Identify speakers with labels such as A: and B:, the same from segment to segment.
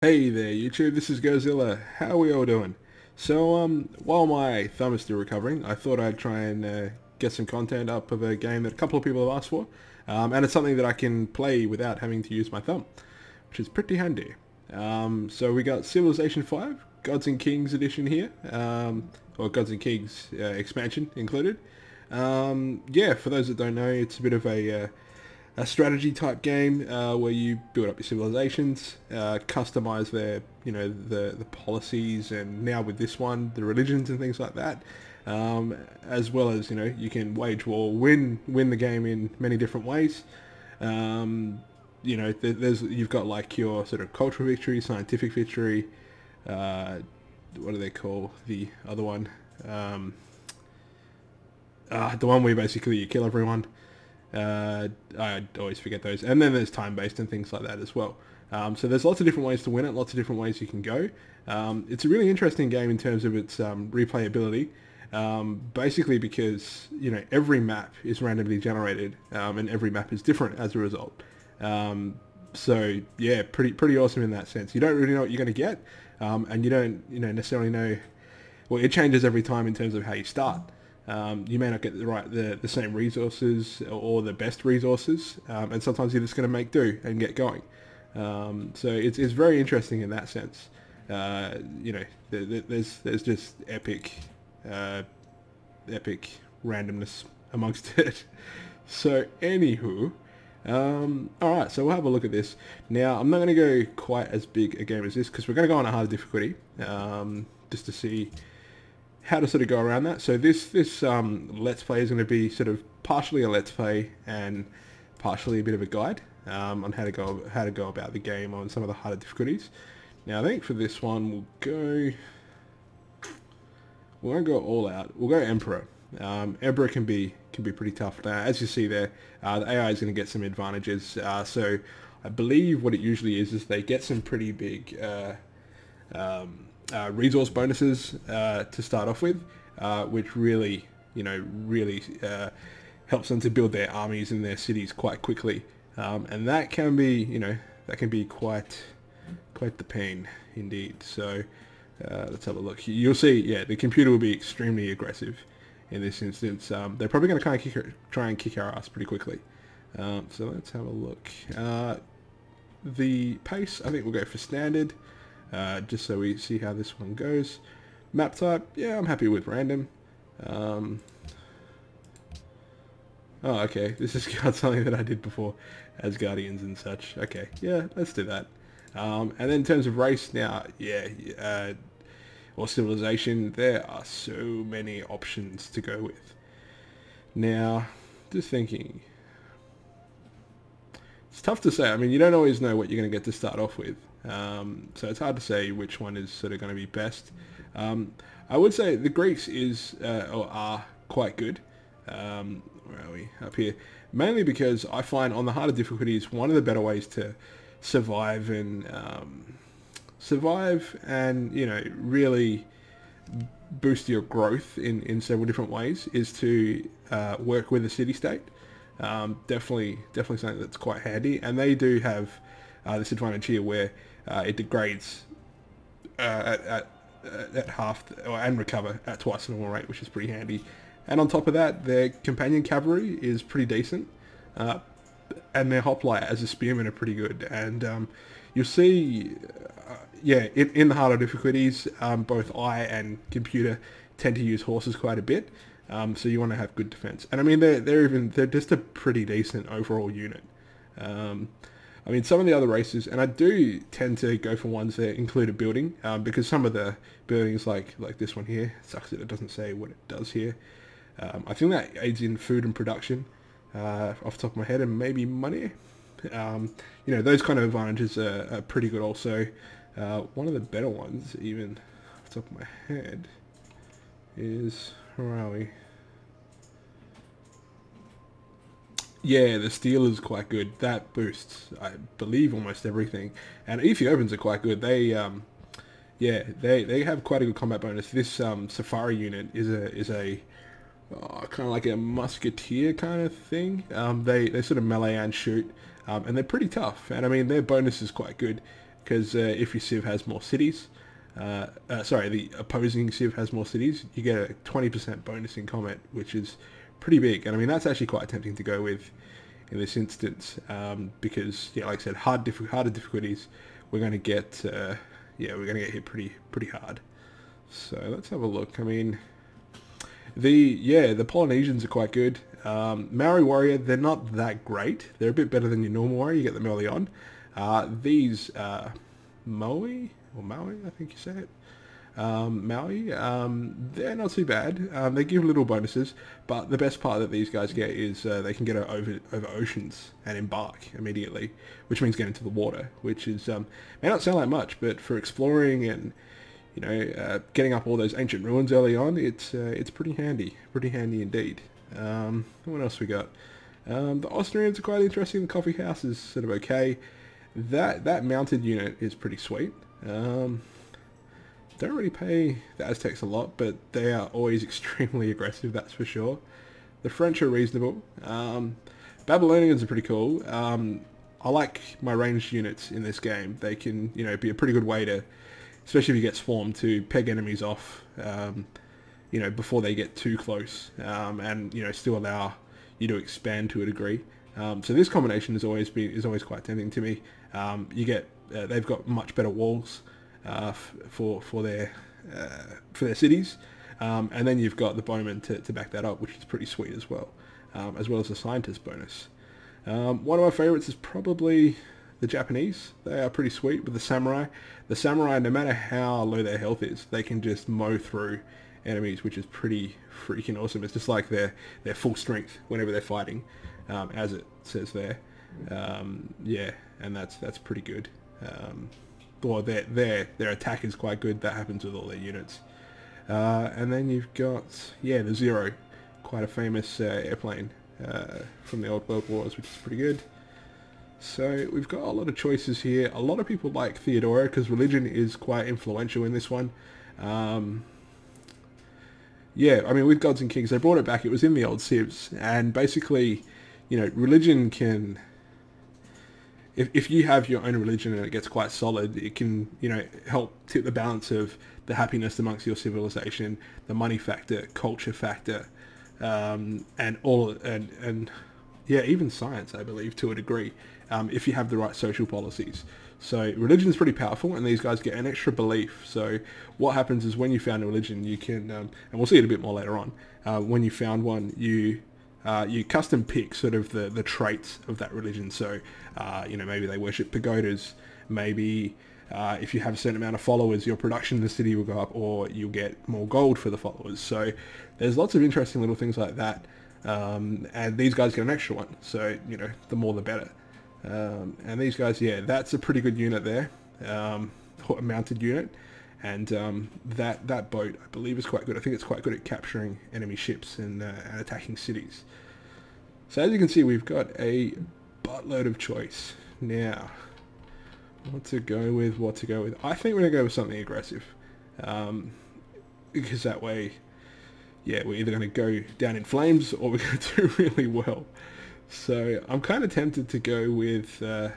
A: Hey there YouTube, this is GIRzilla. How are we all doing? So while my thumb is still recovering, I thought I'd try and get some content up of a game that a couple of people have asked for. And it's something that I can play without having to use my thumb, which is pretty handy. So we got Civilization 5, Gods and Kings edition here, or Gods and Kings expansion included. Yeah, for those that don't know, it's a bit of a strategy type game where you build up your civilizations, customize their, the policies, and now with this one, the religions and things like that. As well as, you can wage war, win the game in many different ways. You've got like your sort of cultural victory, scientific victory. What do they call the other one? The one where basically you kill everyone. I always forget those. And then there's time-based and things like that as well. So there's lots of different ways to win it, lots of different ways you can go. It's a really interesting game in terms of its replayability. Basically because, every map is randomly generated, and every map is different as a result. So yeah, pretty awesome in that sense. You don't really know what you're going to get, and you don't necessarily know. Well, it changes every time in terms of how you start. You may not get the same resources or the best resources, and sometimes you're just going to make do and get going. So it's very interesting in that sense. There's just epic randomness amongst it. So anywho, alright, so we'll have a look at this. Now, I'm not going to go quite as big a game as this, because we're going to go on a hard difficulty, just to see how to sort of go around that. So this Let's Play is going to be sort of partially a Let's Play and partially a bit of a guide on how to go about the game on some of the harder difficulties. Now, I think for this one we won't go all out. We'll go Emperor. Emperor can be pretty tough. Now, as you see there, the AI is going to get some advantages. So I believe what it usually is they get some pretty big resource bonuses to start off with, which really helps them to build their armies and their cities quite quickly, and that can be quite the pain indeed. So let's have a look. You'll see, yeah, the computer will be extremely aggressive in this instance. They're probably going to try and kick our ass pretty quickly. So let's have a look. The pace, I think we'll go for standard. Just so we see how this one goes. Map type, yeah, I'm happy with random. Oh, okay, this has got something that I did before, as Guardians and such. Okay, yeah, let's do that. And then in terms of race, now, yeah, or civilization, there are so many options to go with. Now, just thinking, it's tough to say. I mean, you don't always know what you're going to get to start off with. So it's hard to say which one is sort of going to be best. I would say the Greeks are quite good. Where are we? Up here. Mainly because I find on the harder difficulties, one of the better ways to survive and really boost your growth in several different ways is to work with a city-state. Definitely something that's quite handy, and they do have this advantage here where it degrades at half and recover at twice the normal rate, which is pretty handy. And on top of that, their companion cavalry is pretty decent, and their hoplite as a spearman are pretty good. And you'll see, yeah, in the harder difficulties, both I and computer tend to use horses quite a bit. So you want to have good defense, and I mean they're just a pretty decent overall unit. I mean, some of the other races, and I do tend to go for ones that include a building, because some of the buildings, like this one here, sucks that it doesn't say what it does here. I think that aids in food and production, off the top of my head, and maybe money. Those kind of advantages are pretty good also. One of the better ones, even off the top of my head, is, where are we? Yeah, the steel is quite good. That boosts, I believe, almost everything. And Ethiopians are quite good. They have quite a good combat bonus. This Safari unit is a kind of like a musketeer kind of thing. They sort of melee and shoot, and they're pretty tough. And I mean, their bonus is quite good. because if your civ has more cities, sorry, the opposing civ has more cities, you get a 20% bonus in combat, which is pretty big. And I mean, that's actually quite tempting to go with in this instance, because, yeah, like I said, harder difficulties, we're going to get, yeah, we're going to get hit pretty hard. So let's have a look. I mean, the Polynesians are quite good. Maori warrior, they're not that great. They're a bit better than your normal warrior. You get them early on. These Maui, I think you say it. Maui, they're not too bad. They give little bonuses, but the best part that these guys get is they can get over oceans and embark immediately, which means get into the water, which is may not sound like much, but for exploring and, you know, getting up all those ancient ruins early on, it's pretty handy indeed. What else we got? The Austrians are quite interesting. The coffee house is sort of okay. That mounted unit is pretty sweet. Don't really pay the Aztecs a lot, but they are always extremely aggressive, that's for sure. The French are reasonable. Babylonians are pretty cool. I like my ranged units in this game. They can, you know, be a pretty good way to, especially if you get swarmed, to peg enemies off, you know, before they get too close, and, you know, still allow you to expand to a degree. So this combination is always quite tempting to me. You get they've got much better walls for their cities, and then you've got the bowmen to back that up, which is pretty sweet as well as the scientist bonus. One of my favorites is probably the Japanese. They are pretty sweet with the samurai. The samurai, no matter how low their health is, they can just mow through enemies, which is pretty freaking awesome. It's just like their full strength whenever they're fighting, as it says there. Yeah, and that's pretty good. Or their attack is quite good. That happens with all their units. And then you've got, yeah, the Zero, quite a famous airplane from the old World Wars, which is pretty good. So we've got a lot of choices here. A lot of people like Theodora because religion is quite influential in this one. Yeah, I mean, with Gods and Kings, they brought it back. It was in the old civs, and basically, you know, religion can, if you have your own religion and it gets quite solid, it can, you know, help tip the balance of the happiness amongst your civilization, the money factor, culture factor, and yeah, even science, I believe, to a degree, if you have the right social policies. So religion is pretty powerful, and these guys get an extra belief. So what happens is when you found a religion, you can, and we'll see it a bit more later on, when you found one, you custom pick sort of the traits of that religion. So, you know, maybe they worship pagodas, maybe if you have a certain amount of followers, your production in the city will go up, or you'll get more gold for the followers. So there's lots of interesting little things like that. And these guys get an extra one, so, you know, the more the better. And these guys, yeah, that's a pretty good unit there, a mounted unit, and that boat, I believe, is quite good. I think it's quite good at capturing enemy ships and attacking cities. So as you can see, we've got a buttload of choice. Now, what to go with? I think we're going to go with something aggressive, because that way, yeah, we're either going to go down in flames or we're going to do really well. So I'm kind of tempted to go with the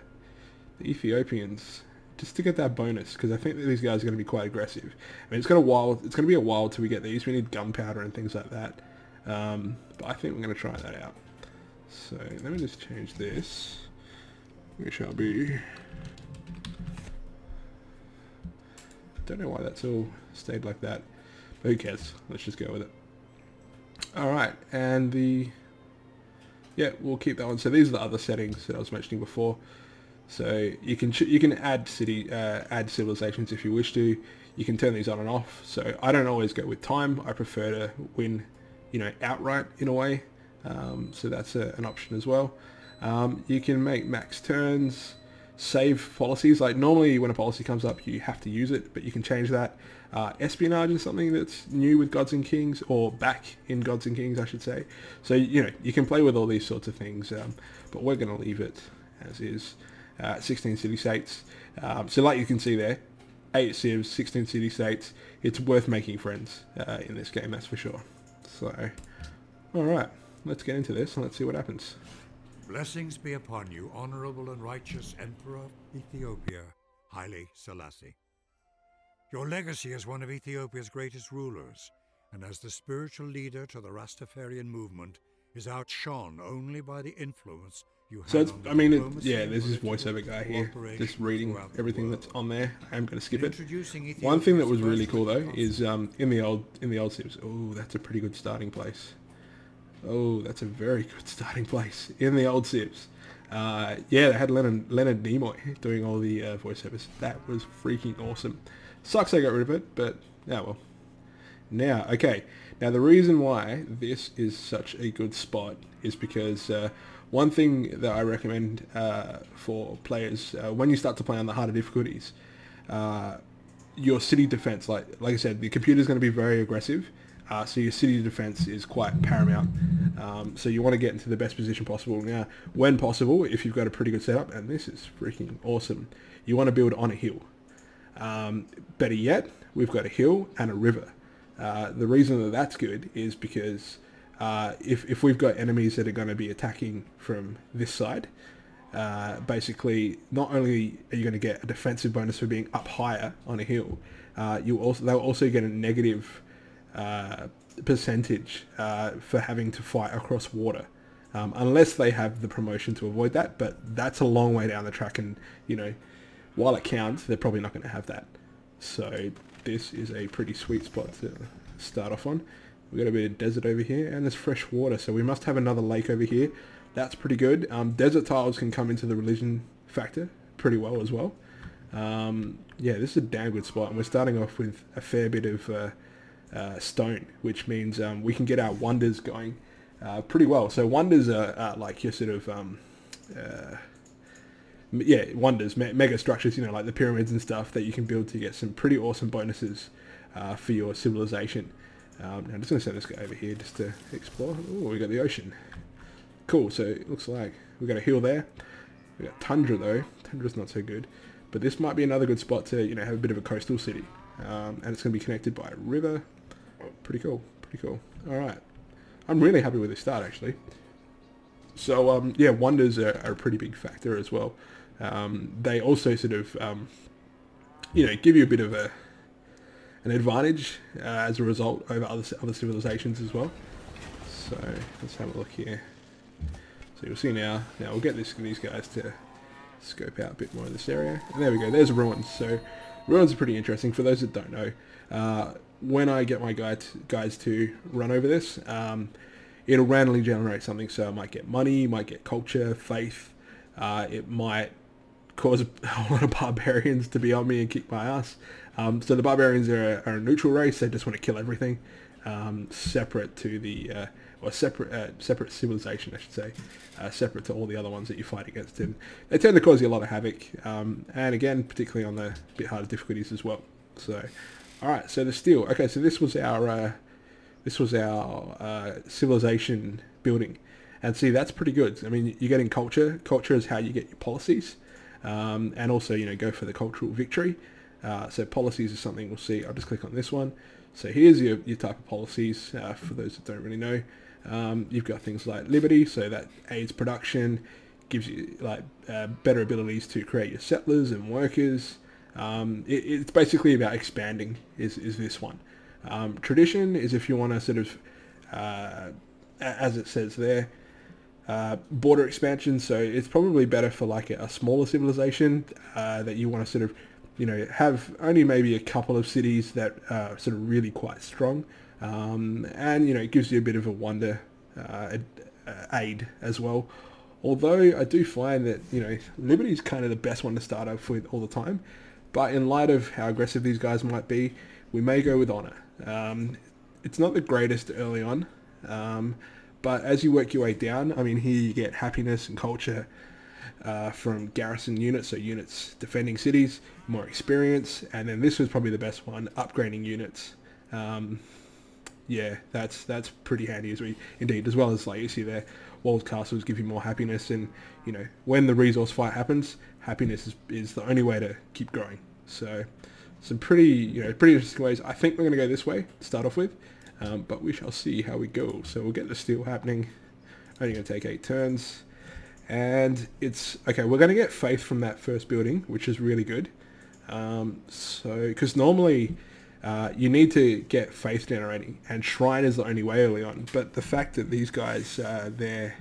A: Ethiopians just to get that bonus, because I think that these guys are going to be quite aggressive. I mean, it's going to be a while till we get these. We need gunpowder and things like that. But I think we're going to try that out. So let me just change this. We shall be. Don't know why that's all stayed like that, but who cares? Let's just go with it. All right, and yeah, we'll keep that one. So these are the other settings that I was mentioning before. So you can add civilizations if you wish to. You can turn these on and off. So I don't always go with time. I prefer to win, you know, outright in a way. So that's an option as well. You can make max turns, save policies. Like normally when a policy comes up, you have to use it, but you can change that. Espionage is something that's new with Gods and Kings, or back in Gods and Kings, I should say. So, you know, you can play with all these sorts of things, but we're going to leave it as is. 16 city-states. So like you can see there, 8 civs, 16 city-states. It's worth making friends in this game, that's for sure. So, alright, let's get into this and let's see what happens.
B: Blessings be upon you, honorable and righteous Emperor of Ethiopia. Haile Selassie. Your legacy as one of Ethiopia's greatest rulers, and as the spiritual leader to the Rastafarian movement, is outshone only by the influence you
A: So
B: had
A: it's,
B: on the
A: I mean,
B: diplomacy
A: yeah,
B: and
A: there's this
B: political
A: voiceover guy here,
B: cooperation
A: just reading
B: throughout the
A: everything
B: world.
A: that's on there. I'm going to skip it.
B: Introducing
A: One thing that
B: Ethiopia's
A: was really
B: first
A: cool though
B: consul-
A: is in the old Civ. Oh, that's a pretty good starting place. Oh, that's a very good starting place in the old Civs. Yeah, they had Leonard Nimoy doing all the voiceovers. That was freaking awesome. Sucks I got rid of it, but yeah, well. Now, okay. Now the reason why this is such a good spot is because one thing that I recommend for players when you start to play on the harder difficulties, your city defense, like I said, the computer is going to be very aggressive. So your city defense is quite paramount. So you want to get into the best position possible. Now, when possible, if you've got a pretty good setup, and this is freaking awesome, you want to build on a hill. Better yet, we've got a hill and a river. The reason that that's good is because if we've got enemies that are going to be attacking from this side, basically not only are you going to get a defensive bonus for being up higher on a hill, they'll also get a negative percentage for having to fight across water, unless they have the promotion to avoid that. But that's a long way down the track, and while it counts, they're probably not going to have that. So this is a pretty sweet spot to start off on. We've got a bit of desert over here, and there's fresh water, so we must have another lake over here. That's pretty good. Desert tiles can come into the religion factor pretty well as well. Yeah, this is a damn good spot, and we're starting off with a fair bit of stone, which means we can get our wonders going pretty well. So wonders are like your sort of wonders, mega structures, like the pyramids and stuff that you can build to get some pretty awesome bonuses for your civilization. I'm just going to send this guy over here just to explore. Oh, we got the ocean. Cool, so it looks like we've got a hill there. We got tundra though. Tundra's not so good. But this might be another good spot to, have a bit of a coastal city. And it's going to be connected by a river. Pretty cool, pretty cool. Alright. I'm really happy with this start actually. So, yeah, wonders are a pretty big factor as well. They also sort of, give you a bit of an advantage as a result over other civilizations as well. So let's have a look here. So you'll see now we'll get these guys to scope out a bit more of this area. And there we go, there's ruins. So ruins are pretty interesting. For those that don't know, when I get my guys to run over this, it'll randomly generate something. So I might get money, might get culture, faith. It might cause a lot of barbarians to be on me and kick my ass. So the barbarians are a neutral race. They just want to kill everything, separate to the separate civilization, I should say, separate to all the other ones that you fight against. And they tend to cause you a lot of havoc, and again, particularly on the bit harder difficulties as well. So, all right. So the steel. Okay. So this was our civilization building, and see, that's pretty good. I mean, you're getting culture. Culture is how you get your policies, and also go for the cultural victory. So policies is something we'll see. I'll just click on this one. So here's your type of policies. For those that don't really know, you've got things like liberty, so that aids production, gives you like better abilities to create your settlers and workers. It's basically about expanding is this one. Tradition is if you want to sort of, as it says there, border expansion. So it's probably better for like a smaller civilization that you want to sort of have only maybe a couple of cities that are sort of really quite strong, and it gives you a bit of a wonder aid as well. Although I do find that Liberty is kind of the best one to start off with all the time, but in light of how aggressive these guys might be, we may go with honor. It's not the greatest early on, but as you work your way down, I mean, here you get happiness and culture from garrison units, so units defending cities, more experience, and then this was probably the best one, upgrading units. Yeah, that's pretty handy as well as, like you see there, walled castles give you more happiness, and when the resource fight happens, happiness is the only way to keep growing. So some pretty pretty interesting ways. I think we're going to go this way to start off with, but we shall see how we go. So we'll get the steel happening. Only going to take 8 turns. And it's okay, we're going to get faith from that first building, which is really good. So, because normally you need to get faith generating, and shrine is the only way early on. But the fact that these guys, their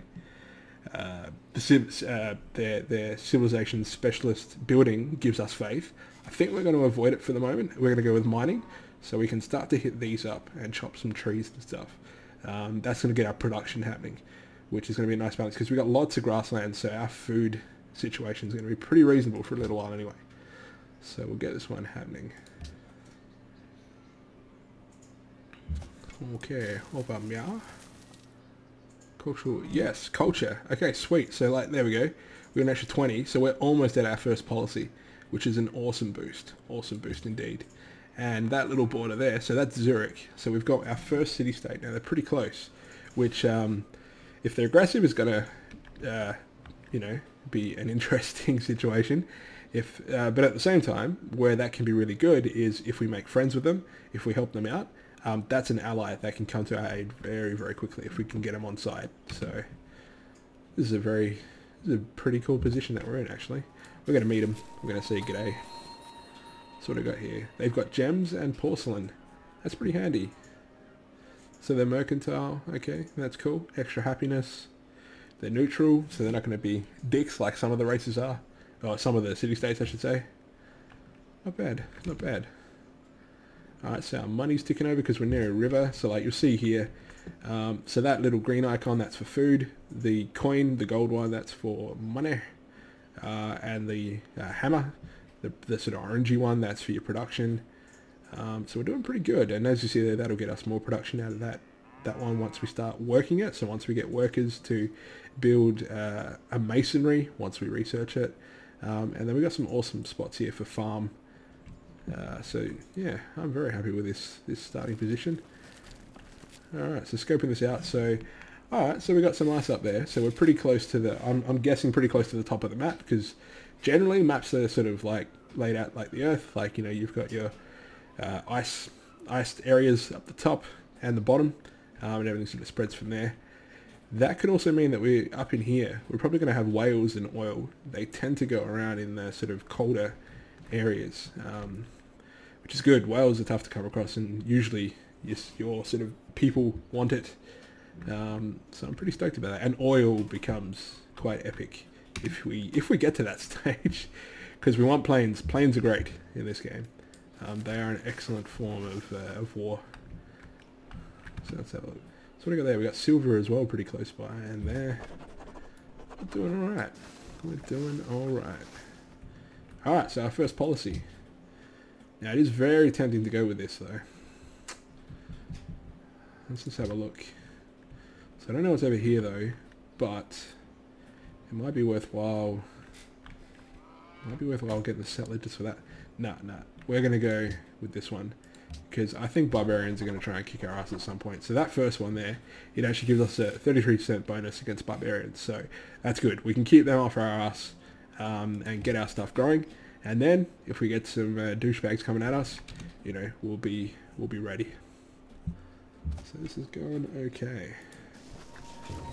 A: civilization specialist building gives us faith, I think we're going to avoid it for the moment. We're going to go with mining, so we can start to hit these up and chop some trees and stuff. That's going to get our production happening, which is going to be a nice balance, because we've got lots of grassland, so our food situation is going to be pretty reasonable for a little while anyway. So we'll get this one happening. Okay, over yeah. Cultural, yes, culture. Okay, sweet. So like, there we go. We're an extra 20, so we're almost at our first policy, which is an awesome boost. Awesome boost indeed. And that little border there, so that's Zurich. So we've got our first city-state. Now they're pretty close, which if they're aggressive is going to, you know, be an interesting situation. But at the same time, where that can be really good is if we make friends with them, if we help them out, that's an ally that can come to our aid very, very quickly if we can get them on side. So this is a pretty cool position that we're in, actually. We're going to meet them. We're going to say g'day. That's what I got here. They've got gems and porcelain. That's pretty handy. So they're mercantile. Okay, that's cool. Extra happiness. They're neutral, so they're not going to be dicks like some of the races are. Or some of the city-states, I should say. Not bad. Not bad. Alright, so our money's ticking over because we're near a river. So like you'll see here, so that little green icon, that's for food. The coin, the gold one, that's for money. And the hammer, the sort of orangey one, that's for your production. So we're doing pretty good. And as you see there, that'll get us more production out of that one once we start working it. So once we get workers to build a masonry, once we research it. And then we got some awesome spots here for farm. So yeah, I'm very happy with this starting position. Alright, so scoping this out. So alright, so we got some ice up there. So we're pretty close to the, I'm guessing pretty close to the top of the map, because generally maps are sort of like laid out like the Earth. Like, you know, you've got your iced areas up the top and the bottom, and everything sort of spreads from there. That could also mean that we're up in here. We're probably going to have whales and oil. They tend to go around in the sort of colder areas, which is good. Whales are tough to come across, and usually your sort of people want it. So I'm pretty stoked about that. And oil becomes quite epic if we get to that stage, because we want planes. Planes are great in this game. They are an excellent form of war. So let's have a look. So what do we got there? We got silver as well, pretty close by, and there. We're doing all right. We're doing all right. All right, so our first policy. Now it is very tempting to go with this though. Let's just have a look. So I don't know what's over here though, but it might be worthwhile. Getting the settler just for that. Nah. We're gonna go with this one, because I think barbarians are going to try and kick our ass at some point. So that first one there, it actually gives us a 33% bonus against barbarians. So that's good. We can keep them off our ass and get our stuff growing. And then if we get some douchebags coming at us, you know, we'll be ready. So this is going okay.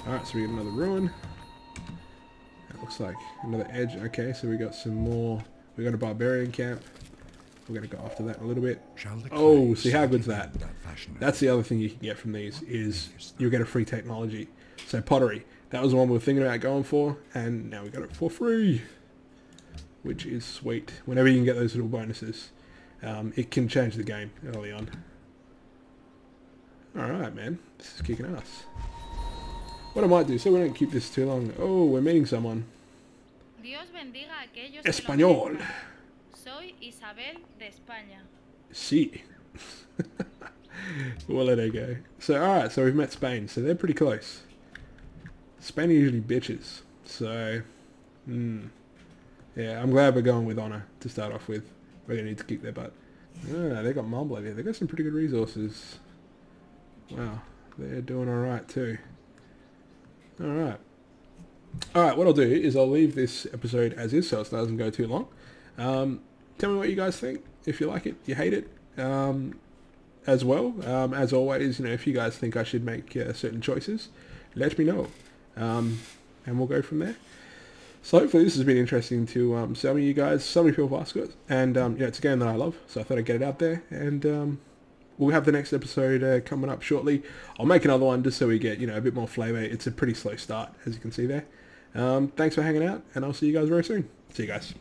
A: Alright, so we get another ruin. That looks like another edge. Okay, so we got some more. We got a barbarian camp. We're going to go after that a little bit. Oh, see how good's that? That's the other thing you can get from these, is you'll get a free technology. So pottery, that was the one we were thinking about going for, and now we got it for free, which is sweet. Whenever you can get those little bonuses, it can change the game early on. Alright, man, this is kicking ass. What I might do, so we don't keep this too long. Oh, we're meeting someone.
C: Dios bendiga a aquellos
A: Español.
C: Soy Isabel de España.
A: Sí. We'll let her go. So, alright, so we've met Spain. So they're pretty close. Spain are usually bitches. So, yeah, I'm glad we're going with honour to start off with. We're going to need to kick their butt. Ah, they got marble over here. They got some pretty good resources. Wow, they're doing alright too. Alright. Alright, what I'll do is I'll leave this episode as is so it doesn't go too long. Tell me what you guys think. If you like it, you hate it, as well. As always, you know, if you guys think I should make certain choices, let me know, and we'll go from there. So hopefully this has been interesting to some of you guys. So many people ask it, and yeah, it's a game that I love, so I thought I'd get it out there. And we'll have the next episode coming up shortly. I'll make another one just so we get a bit more flavour. It's a pretty slow start, as you can see there. Thanks for hanging out, and I'll see you guys very soon. See you guys.